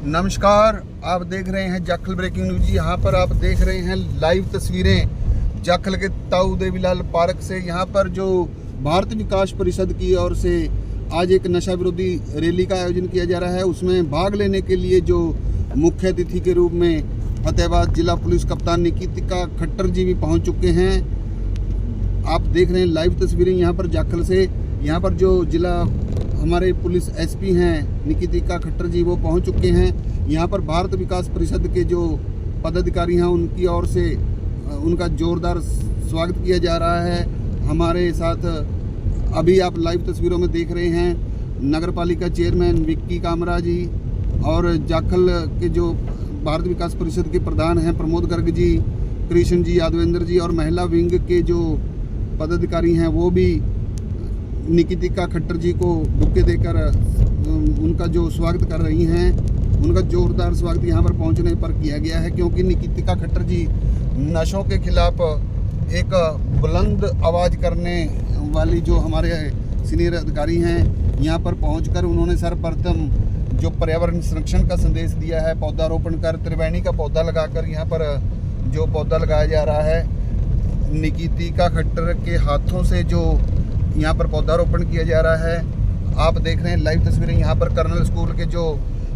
नमस्कार, आप देख रहे हैं जाखल ब्रेकिंग न्यूज। यहाँ पर आप देख रहे हैं लाइव तस्वीरें जाखल के ताऊ देवीलाल पार्क से। यहाँ पर जो भारत विकास परिषद की ओर से आज एक नशा विरोधी रैली का आयोजन किया जा रहा है, उसमें भाग लेने के लिए जो मुख्य अतिथि के रूप में फतेहाबाद जिला पुलिस कप्तान निकितिका खट्टर जी भी पहुँच चुके हैं। आप देख रहे हैं लाइव तस्वीरें यहाँ पर जाखल से। यहाँ पर जो जिला हमारे पुलिस एसपी हैं निकितिका खट्टर जी, वो पहुंच चुके हैं। यहाँ पर भारत विकास परिषद के जो पदाधिकारी हैं उनकी ओर से उनका जोरदार स्वागत किया जा रहा है। हमारे साथ अभी आप लाइव तस्वीरों में देख रहे हैं नगर पालिका चेयरमैन विक्की कामरा जी और जाखल के जो भारत विकास परिषद के प्रधान हैं प्रमोद गर्ग जी, कृष्ण जी, यादवेंद्र जी और महिला विंग के जो पदाधिकारी हैं वो भी निकितिका खट्टर जी को बुके देकर उनका जो स्वागत कर रही हैं। उनका जोरदार स्वागत यहाँ पर पहुँचने पर किया गया है, क्योंकि निकितिका खट्टर जी नशों के खिलाफ एक बुलंद आवाज़ करने वाली जो हमारे सीनियर अधिकारी हैं, यहाँ पर पहुँचकर उन्होंने सर्वप्रथम जो पर्यावरण संरक्षण का संदेश दिया है, पौधारोपण कर त्रिवेणी का पौधा लगाकर यहाँ पर जो पौधा लगाया जा रहा है, निकितिका खट्टर के हाथों से जो यहाँ पर पौधारोपण किया जा रहा है। आप देख रहे हैं लाइव तस्वीरें। यहाँ पर कर्नल स्कूल के जो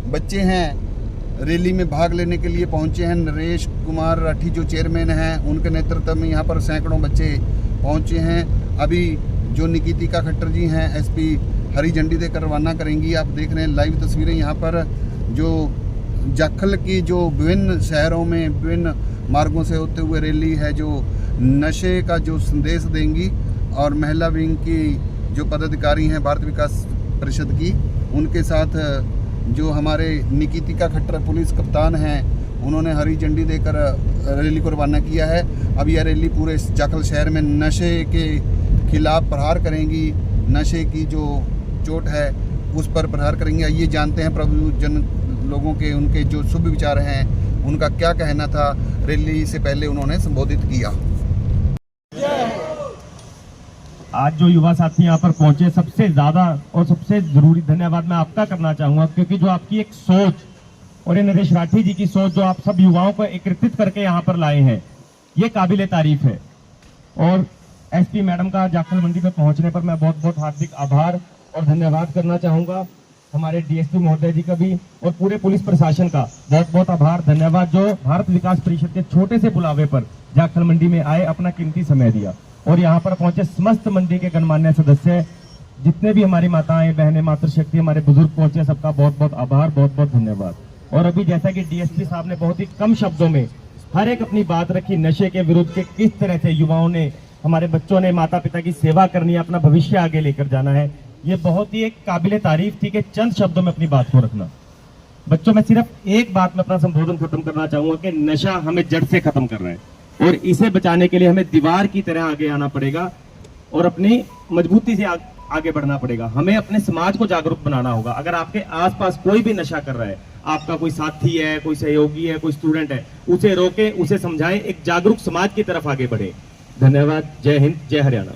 बच्चे हैं रैली में भाग लेने के लिए पहुँचे हैं। नरेश कुमार राठी जो चेयरमैन हैं, उनके नेतृत्व में यहाँ पर सैकड़ों बच्चे पहुँचे हैं। अभी जो निकितिका खट्टर जी हैं एसपी हरी झंडी देकर रवाना करेंगी। आप देख रहे हैं लाइव तस्वीरें। यहाँ पर जो जाखल की जो विभिन्न शहरों में विभिन्न मार्गों से होते हुए रैली है जो नशे का जो संदेश देंगी, और महिला विंग की जो पदाधिकारी हैं भारत विकास परिषद की, उनके साथ जो हमारे निकितिका खट्टर पुलिस कप्तान हैं, उन्होंने हरी झंडी देकर रैली को रवाना किया है। अब यह रैली पूरे जाखल शहर में नशे के खिलाफ प्रहार करेंगी। नशे की जो चोट है उस पर प्रहार करेंगे। आइए जानते हैं प्रभु जन लोगों के उनके जो शुभ विचार हैं, उनका क्या कहना था रैली से पहले उन्होंने संबोधित किया। आज जो युवा साथी यहाँ पर पहुंचे, सबसे ज्यादा और सबसे जरूरी धन्यवाद मैं आपका करना चाहूंगा, क्योंकि जो आपकी एक सोच और ये नरेश राठी जी की सोच जो आप सब युवाओं को एकत्रित करके यहाँ पर लाए हैं, ये काबिले तारीफ है। और एसपी मैडम का जाखल मंडी में पहुंचने पर मैं बहुत बहुत हार्दिक आभार और धन्यवाद करना चाहूंगा। हमारे डीएसपी महोदय जी का भी और पूरे पुलिस प्रशासन का बहुत बहुत आभार धन्यवाद, जो भारत विकास परिषद के छोटे से बुलावे पर जाखल मंडी में आए, अपना कीमती समय दिया। और यहाँ पर पहुंचे समस्त मंडी के गणमान्य सदस्य, जितने भी हमारी माताएं बहनें मातृशक्ति हमारे बुजुर्ग पहुंचे, सबका बहुत बहुत आभार, बहुत बहुत धन्यवाद। और अभी जैसा कि डीएसपी साहब ने बहुत ही कम शब्दों में हर एक अपनी बात रखी, नशे के विरुद्ध के किस तरह से युवाओं ने, हमारे बच्चों ने माता पिता की सेवा करनी है, अपना भविष्य आगे लेकर जाना है, ये बहुत ही एक काबिले तारीफ थी कि चंद शब्दों में अपनी बात को रखना। बच्चों में सिर्फ एक बात में अपना संबोधन खत्म करना चाहूंगा कि नशा हमें जड़ से खत्म कर रहा है और इसे बचाने के लिए हमें दीवार की तरह आगे आना पड़ेगा और अपनी मजबूती से आगे बढ़ना पड़ेगा। हमें अपने समाज को जागरूक बनाना होगा। अगर आपके आसपास कोई भी नशा कर रहा है, आपका कोई साथी है, कोई सहयोगी है, कोई स्टूडेंट है, उसे रोके, उसे समझाएं, एक जागरूक समाज की तरफ आगे बढ़े। धन्यवाद। जय हिंद, जय हरियाणा।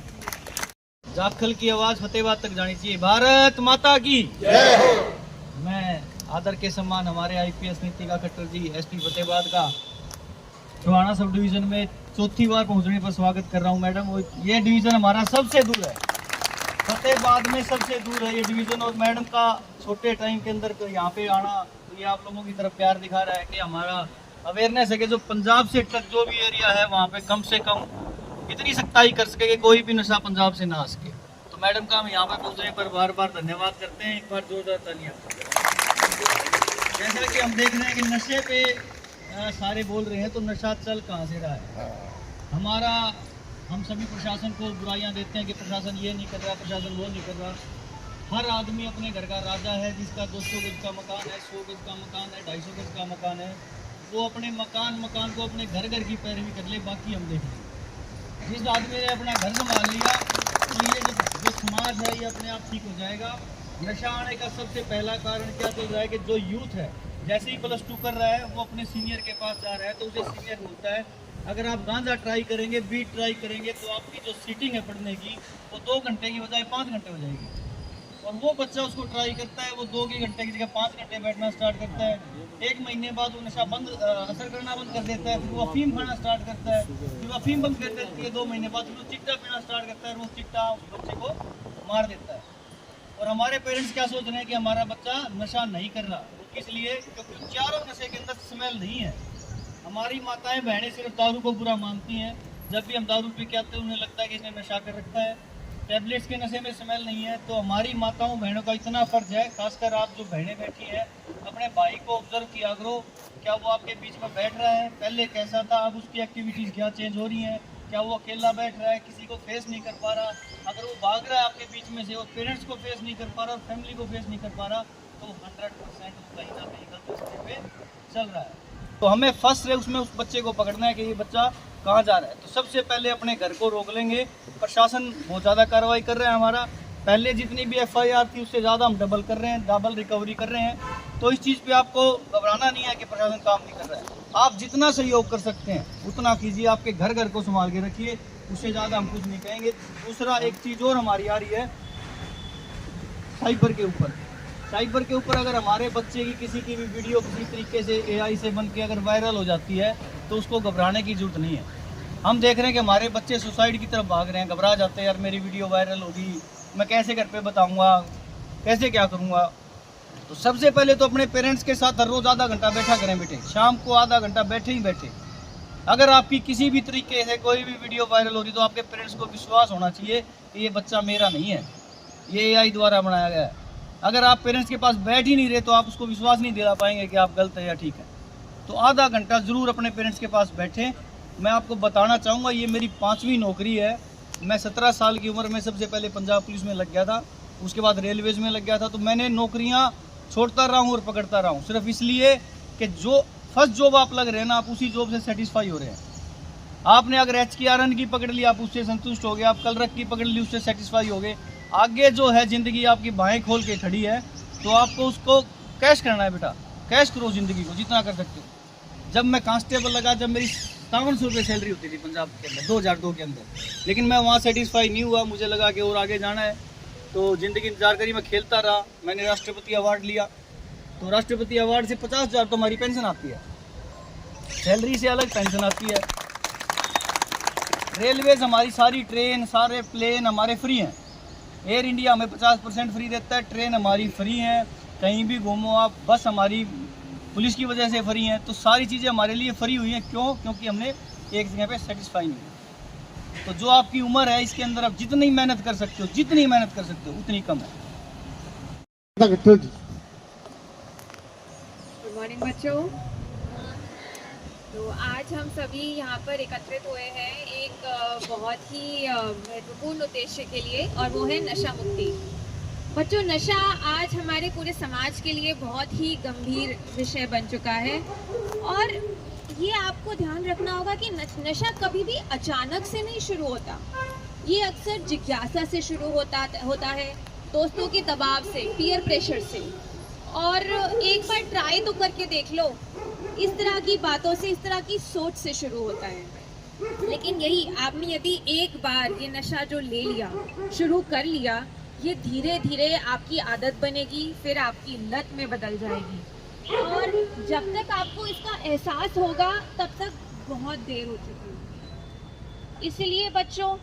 जाखल की आवाज फतेहाबाद तक जानी चाहिए। भारत माता की जय हो। मैं आदर के सम्मान हमारे आईपीएस निकितिका खट्टर जी एसपी फतेहाबाद का टोहाना सब डिवीजन में चौथी बार पहुंचने पर स्वागत कर रहा हूं मैडम। और ये डिवीजन हमारा सबसे दूर है, फतेहाबाद में सबसे दूर है ये डिवीजन। और मैडम का छोटे टाइम के अंदर यहाँ पे आना, तो ये आप लोगों की तरफ प्यार दिखा रहा है कि हमारा अवेयरनेस है कि जो पंजाब से तक जो भी एरिया है वहाँ पे कम से कम इतनी सख्ताई कर सके कि कोई भी नशा पंजाब से ना आ सके। तो मैडम का हम यहाँ पे पहुँचने पर बार बार धन्यवाद करते हैं। एक बार जोरदार तालियां। जैसा कि हम देख रहे हैं कि नशे पे सारे बोल रहे हैं, तो नशा चल कहाँ से रहा है हमारा। हम सभी प्रशासन को बुराइयां देते हैं कि प्रशासन ये नहीं कर रहा, प्रशासन वो नहीं कर रहा। हर आदमी अपने घर का राजा है, जिसका 200 गज का मकान है, 100 गज का मकान है, 250 गज का मकान है, वो अपने मकान को अपने घर की पैरवी कर ले, बाकी हम देखें। जिस आदमी ने अपना घर संभाल लिया तो ये जो समाज है ये अपने आप ठीक हो जाएगा। नशा आने का सबसे पहला कारण क्या चल रहा है कि जो यूथ है जैसे ही +2 कर रहा है वो अपने सीनियर के पास जा रहा है तो उसे सीनियर बोलता है। अगर आप गांजा ट्राई करेंगे, बीट ट्राई करेंगे, तो आपकी जो सीटिंग है पढ़ने की वो 2 घंटे की बजाय 5 घंटे हो जाएगी। और वो बच्चा उसको ट्राई करता है, वो 2 घंटे की जगह 5 घंटे बैठना स्टार्ट करता है। 1 महीने बाद वो नशा असर करना बंद कर देता है, फिर वो अफीम खाना स्टार्ट करता है, फिर वो अफीम बंद कर देती है 2 महीने बाद, फिर वो चिट्टा पीना स्टार्ट करता है, रोज चिट्टा उस बच्चे को मार देता है। और हमारे पेरेंट्स क्या सोच रहे हैं कि हमारा बच्चा नशा नहीं कर रहा, वो किस लिए? क्योंकि चारों नशे के अंदर स्मेल नहीं है। हमारी माताएं बहनें सिर्फ दारू को बुरा मानती हैं, जब भी हम दारू पी के आते हैं उन्हें लगता है कि इसने नशा कर रखा है। टैबलेट्स के नशे में स्मेल नहीं है। तो हमारी माताओं बहनों का इतना फ़र्ज है, खासकर आप जो बहनें बैठी हैं, अपने भाई को ऑब्जर्व किया करो, क्या वो आपके बीच में बैठ रहा है, पहले कैसा था, अब उसकी एक्टिविटीज़ क्या चेंज हो रही हैं, क्या वो अकेला बैठ रहा है, किसी को फेस नहीं कर पा रहा, अगर वो भाग रहा है आपके बीच में से और पेरेंट्स को फेस नहीं कर पा रहा और फैमिली को फेस नहीं कर पा रहा, तो 100% वो कहीं ना कहीं गलत रास्ते पे चल रहा है। तो हमें फर्स्ट है उसमें उस बच्चे को पकड़ना है कि ये बच्चा कहाँ जा रहा है। तो सबसे पहले अपने घर को रोक लेंगे। प्रशासन बहुत ज़्यादा कार्रवाई कर रहा है हमारा, पहले जितनी भी FIR थी उससे ज़्यादा हम डबल कर रहे हैं, डबल रिकवरी कर रहे हैं। तो इस चीज़ पे आपको घबराना नहीं है कि प्रशासन काम नहीं कर रहा है। आप जितना सहयोग कर सकते हैं उतना कीजिए, आपके घर घर को संभाल के रखिए, उससे ज़्यादा हम कुछ नहीं कहेंगे। दूसरा एक चीज़ और हमारी आ रही है साइबर के ऊपर। साइबर के ऊपर अगर हमारे बच्चे की किसी की भी वीडियो किसी तरीके से AI से बन के अगर वायरल हो जाती है तो उसको घबराने की जरूरत नहीं है। हम देख रहे हैं कि हमारे बच्चे सुसाइड की तरफ भाग रहे हैं, घबरा जाते हैं, यार मेरी वीडियो वायरल होगी, मैं कैसे घर पे बताऊंगा, कैसे क्या करूंगा। तो सबसे पहले तो अपने पेरेंट्स के साथ हर रोज़ आधा घंटा बैठा करें बेटे, शाम को आधा घंटा बैठे ही बैठे। अगर आपकी किसी भी तरीके से कोई भी वीडियो वायरल हो रही तो आपके पेरेंट्स को विश्वास होना चाहिए कि ये बच्चा मेरा नहीं है, ये AI द्वारा बनाया गया है। अगर आप पेरेंट्स के पास बैठ ही नहीं रहे तो आप उसको विश्वास नहीं दिला पाएंगे कि आप गलत है या ठीक है। तो आधा घंटा ज़रूर अपने पेरेंट्स के पास बैठें। मैं आपको बताना चाहूँगा, ये मेरी 5वीं नौकरी है। मैं 17 साल की उम्र में सबसे पहले पंजाब पुलिस में लग गया था, उसके बाद रेलवेज़ में लग गया था। तो मैंने नौकरियाँ छोड़ता रहा हूँ और पकड़ता रहा हूँ, सिर्फ इसलिए कि जो फर्स्ट जॉब आप लग रहे हैं ना, आप उसी जॉब से सेटिस्फाई हो रहे हैं। आपने अगर HKRN की पकड़ ली, आप उससे संतुष्ट हो गए, आप कलरक की पकड़ ली, उससे सेटिस्फाई हो गए। आगे जो है ज़िंदगी आपकी बाहें खोल के खड़ी है, तो आपको उसको कैश करना है बेटा, कैश करो ज़िंदगी को जितना कर सकते हो। जब मैं कांस्टेबल लगा, जब मेरी 5700 रुपये सैलरी होती थी पंजाब के अंदर 2002 के अंदर, लेकिन मैं वहाँ सेटिस्फाई नहीं हुआ, मुझे लगा कि और आगे जाना है। तो ज़िंदगी इंतजार करी, मैं खेलता रहा, मैंने राष्ट्रपति अवार्ड लिया। तो राष्ट्रपति अवार्ड से 50,000 तो हमारी पेंशन आती है, सैलरी से अलग पेंशन आती है। रेलवेज हमारी सारी ट्रेन, सारे प्लेन हमारे फ्री हैं। एयर इंडिया हमें 50% फ्री देता है, ट्रेन हमारी फ्री है, कहीं भी घूमो आप, बस हमारी पुलिस की वजह से फ्री हैं। तो सारी चीज़ें हमारे लिए फ्री हुई हैं। क्यों? क्योंकि हमने एक जगह पे सेटिस्फाई नहीं हुआ। तो जो आपकी उम्र है इसके अंदर आप जितनी मेहनत कर सकते हो, जितनी मेहनत कर सकते हो उतनी कम है। गुड मॉर्निंग बच्चों। तो आज हम सभी यहाँ पर एकत्रित हुए हैं एक बहुत ही महत्वपूर्ण उद्देश्य के लिए, और वो है नशा मुक्ति। बच्चों, नशा आज हमारे पूरे समाज के लिए बहुत ही गंभीर विषय बन चुका है, और ये आपको ध्यान रखना होगा कि नशा कभी भी अचानक से नहीं शुरू होता। ये अक्सर जिज्ञासा से शुरू होता है, दोस्तों के दबाव से, पीयर प्रेशर से। और एक बार ट्राई तो करके देख लो, इस तरह की बातों से, इस तरह की सोच से शुरू होता है। लेकिन यही आपने यदि एक बार ये नशा जो ले लिया, शुरू कर लिया, ये धीरे धीरे आपकी आदत बनेगी, फिर आपकी लत में बदल जाएगी, और जब तक आपको इसका एहसास होगा तब तक बहुत देर हो चुकी होगी। इसलिए बच्चों,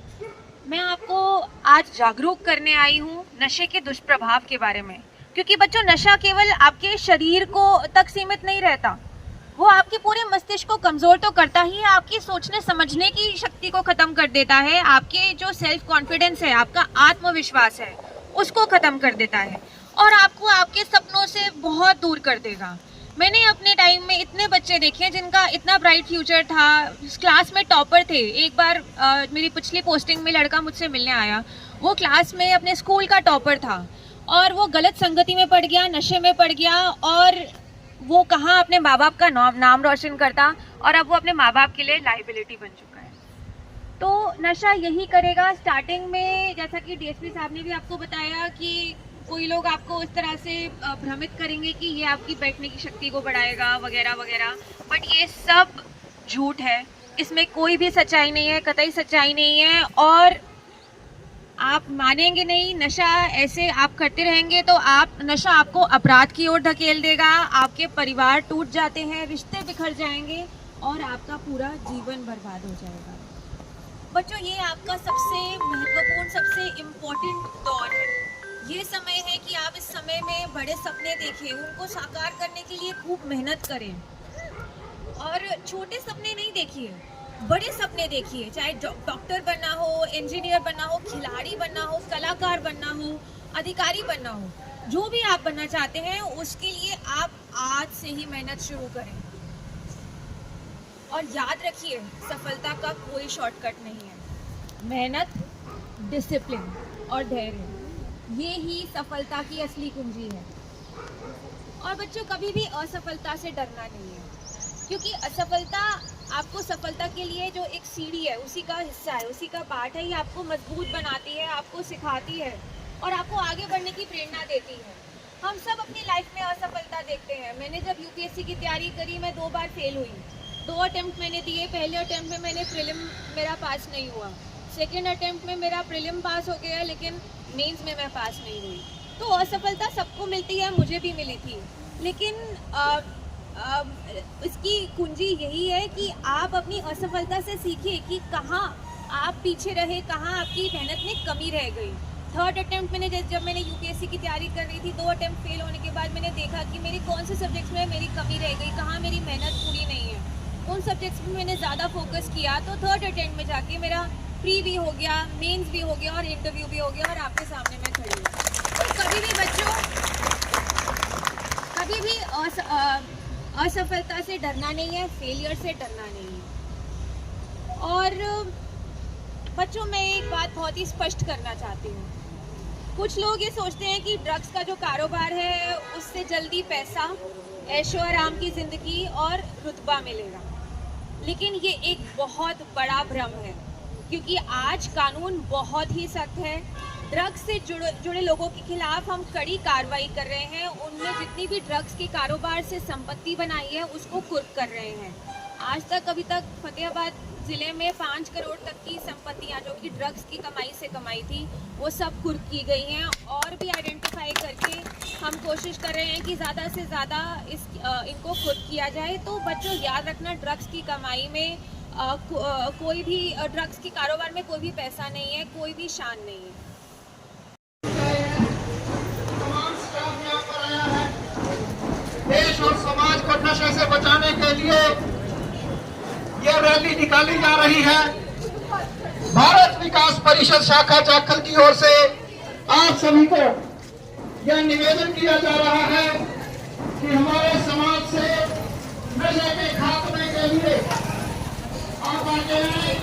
मैं आपको आज जागरूक करने आई हूँ नशे के दुष्प्रभाव के बारे में। क्योंकि बच्चों, नशा केवल आपके शरीर को तक सीमित नहीं रहता, वो आपके पूरे मस्तिष्क को कमज़ोर तो करता ही है, आपकी सोचने समझने की शक्ति को ख़त्म कर देता है, आपके जो सेल्फ कॉन्फिडेंस है, आपका आत्मविश्वास है, उसको ख़त्म कर देता है, और आपको आपके सपनों से बहुत दूर कर देगा। मैंने अपने टाइम में इतने बच्चे देखे हैं जिनका इतना ब्राइट फ्यूचर था, क्लास में टॉपर थे। एक बार मेरी पिछली पोस्टिंग में लड़का मुझसे मिलने आया, वो क्लास में अपने स्कूल का टॉपर था, और वो गलत संगति में पड़ गया, नशे में पड़ गया, और वो कहाँ अपने माँ बाप का नाम रोशन करता, और अब वो अपने माँ बाप के लिए लाइबिलिटी बन चुका है। तो नशा यही करेगा। स्टार्टिंग में जैसा कि DSP साहब ने भी आपको बताया कि कोई लोग आपको इस तरह से भ्रमित करेंगे कि ये आपकी बैठने की शक्ति को बढ़ाएगा वगैरह वगैरह, बट ये सब झूठ है, इसमें कोई भी सच्चाई नहीं है, कतई सच्चाई नहीं है। और आप मानेंगे नहीं, नशा ऐसे आप करते रहेंगे तो नशा आपको अपराध की ओर धकेल देगा, आपके परिवार टूट जाते हैं, रिश्ते बिखर जाएंगे और आपका पूरा जीवन बर्बाद हो जाएगा। बच्चों, ये आपका सबसे महत्वपूर्ण, सबसे इम्पोर्टेंट दौर है। ये समय है कि आप इस समय में बड़े सपने देखें, उनको साकार करने के लिए खूब मेहनत करें और छोटे सपने नहीं देखिए, बड़े सपने देखिए। चाहे डॉक्टर बनना हो, इंजीनियर बनना हो, खिलाड़ी बनना हो, कलाकार बनना हो, अधिकारी बनना हो, जो भी आप बनना चाहते हैं उसके लिए आप आज से ही मेहनत शुरू करें। और याद रखिए, सफलता का कोई शॉर्टकट नहीं है। मेहनत, डिसिप्लिन और धैर्य, ये ही सफलता की असली कुंजी है। और बच्चों, कभी भी असफलता से डरना नहीं है, क्योंकि असफलता आपको सफलता के लिए जो एक सीढ़ी है उसी का हिस्सा है, उसी का पार्ट है। ये आपको मजबूत बनाती है, आपको सिखाती है और आपको आगे बढ़ने की प्रेरणा देती है। हम सब अपनी लाइफ में असफलता देखते हैं। मैंने जब यूपीएससी की तैयारी करी, मैं 2 बार फेल हुई। 2 अटेम्प्ट मैंने दिए। पहले अटेम्प्ट में मैंने प्रीलिम मेरा पास नहीं हुआ, सेकेंड अटेम्प्ट में मेरा प्रीलिम पास हो गया, लेकिन मेंस में मैं पास नहीं हुई। तो असफलता सबको मिलती है, मुझे भी मिली थी, लेकिन इसकी कुंजी यही है कि आप अपनी असफलता से सीखिए कि कहाँ आप पीछे रहे, कहाँ आपकी मेहनत में कमी रह गई। 3rd अटेम्प्ट मैंने जब मैंने यूपीएससी की तैयारी कर रही थी, 2 अटेम्प्ट फेल होने के बाद मैंने देखा कि मेरी कौन से सब्जेक्ट्स में मेरी कमी रह गई, कहाँ मेरी मेहनत पूरी नहीं है, उन सब्जेक्ट्स में मैंने ज़्यादा फोकस किया। तो 3rd अटेम्प्ट में जाके मेरा प्री भी हो गया, मेंस भी हो गया और इंटरव्यू भी हो गया और आपके सामने मैं खड़ी हूँ। तो कभी भी बच्चों, कभी भी असफलता से डरना नहीं है, फेलियर से डरना नहीं है। और बच्चों, मैं एक बात बहुत ही स्पष्ट करना चाहती हूँ। कुछ लोग ये सोचते हैं कि ड्रग्स का जो कारोबार है उससे जल्दी पैसा, ऐशो आराम की ज़िंदगी और रुतबा मिलेगा, लेकिन ये एक बहुत बड़ा भ्रम है, क्योंकि आज कानून बहुत ही सख्त है। ड्रग्स से जुड़े लोगों के खिलाफ हम कड़ी कार्रवाई कर रहे हैं। उनने जितनी भी ड्रग्स के कारोबार से संपत्ति बनाई है उसको कुर्क कर रहे हैं। आज तक अभी तक फतेहाबाद ज़िले में 5 करोड़ तक की संपत्तियां जो कि ड्रग्स की कमाई से कमाई थी, वो सब कुर्क की गई हैं। और भी आइडेंटिफाई करके हम कोशिश कर रहे हैं कि ज़्यादा से ज़्यादा इनको कुर्क किया जाए। तो बच्चों, याद रखना, ड्रग्स की कमाई में कोई भी, ड्रग्स के कारोबार में कोई भी पैसा नहीं है, कोई भी शान नहीं है। देश और समाज को नशे से बचाने के लिए यह रैली निकाली जा रही है। भारत विकास परिषद शाखा जाखल की ओर से आप सभी को यह निवेदन किया जा रहा है कि हमारे समाज से नशे के खात्मे के लिए आप आगे आए।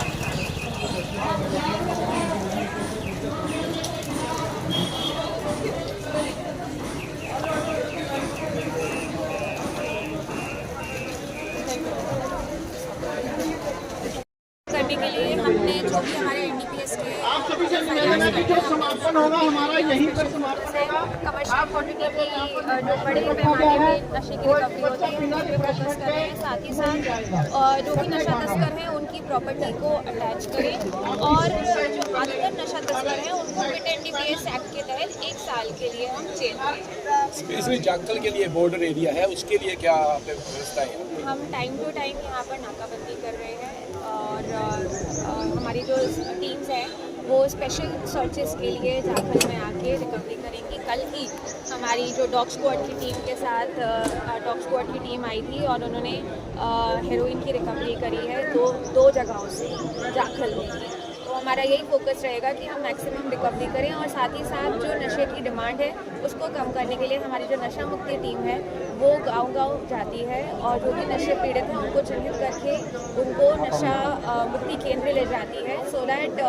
करने के लिए हमने जो भी हमारे एनडीपीएस के आप सभी से निवेदन है कि जो समापन होगा हमारा यहीं पर समापन होगा। कमर्शियल क्वांटिटी की जो बड़े पैमाने में नशे की रिकवरी होती है उस पर फोकस कर रहे हैं। साथ ही साथ जो भी नशा तस्कर हैं उनकी प्रॉपर्टी को अटैच करें और जो आदतन नशा तस्कर हैं उनको विद एनडीपीएस एक्ट के तहत 1 साल के लिए हम जेल भेजें। स्पेशली जाखल के लिए बॉर्डर एरिया है, उसके लिए क्या व्यवस्था है? हम टाइम टू टाइम यहाँ पर नाकाबंदी कर रहे हैं और हमारी जो टीम्स हैं वो स्पेशल सर्चेस के लिए जाखल में आके रिकवरी करेंगी। कल ही हमारी जो डॉग स्क्वाड की टीम के साथ डॉग स्क्वाड की टीम आई थी और उन्होंने हेरोइन की रिकवरी करी है दो जगहों से जाखल में। तो हमारा यही फोकस रहेगा कि हम मैक्सिमम रिकवरी करें और साथ ही साथ जो नशे की डिमांड है उसको कम करने के लिए हमारी जो नशा मुक्ति टीम है वो गांव-गांव जाती है और जो भी नशे पीड़ित हैं उनको चिन्हित करके उनको नशा मुक्ति केंद्र ले जाती है, सो दैट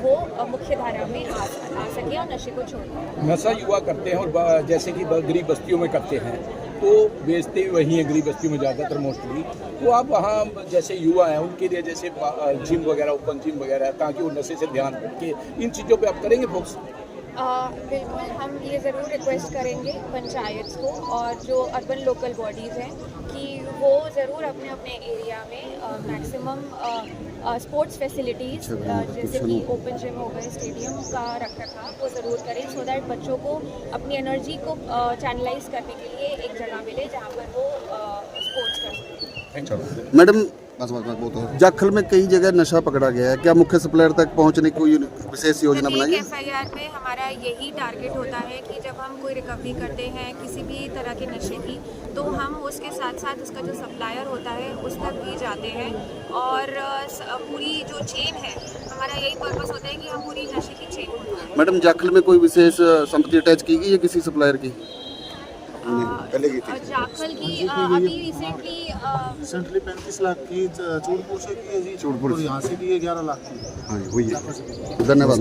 वो मुख्य धारा में आ सके और नशे को छोड़ दें। नशा युवा करते हैं और जैसे कि गरीब बस्तियों में करते हैं तो बेचते वही हैं गरीब बस्तियों में ज़्यादातर मोस्टली। तो आप वहाँ जैसे युवा हैं उनके लिए जैसे जिम वगैरह, ओपन जिम वगैरह, ताकि वो नशे से ध्यान रखें, इन चीज़ों पे आप करेंगे फोकस? बिल्कुल, हम ये ज़रूर रिक्वेस्ट करेंगे पंचायत को और जो अर्बन लोकल बॉडीज़ हैं कि वो ज़रूर अपने अपने एरिया में मैक्सिमम स्पोर्ट्स फैसिलिटीज़ जैसे कि ओपन जिम हो गए, स्टेडियम का रखरखाव वो ज़रूर करें, सो दैट बच्चों को अपनी एनर्जी को चैनलाइज करने के लिए एक जगह मिले जहाँ पर वो स्पोर्ट्स कर सकें। मैडम जाखल में कई जगह नशा पकड़ा गया है, क्या मुख्य सप्लायर तक पहुंचने की कोई विशेष योजना बनाई है? FIR में हमारा यही टारगेट होता है कि जब हम कोई रिकवरी करते हैं किसी भी तरह के नशे की, तो हम उसके साथ साथ उसका जो सप्लायर होता है उस तक भी जाते हैं और पूरी जो चेन है, हमारा यही पर्पस होता है कि हम पूरी नशे की चेन को तोड़ें। मैडम जाखल में कोई विशेष संपत्ति अटैच की गई है किसी सप्लायर की? जाखल की अभी रिसेंटली 35 लाख की चूड़पुर से की है जी, चूड़पुर और यहाँ से की है 11 लाख की। हाँ जी, वही है। धन्यवाद।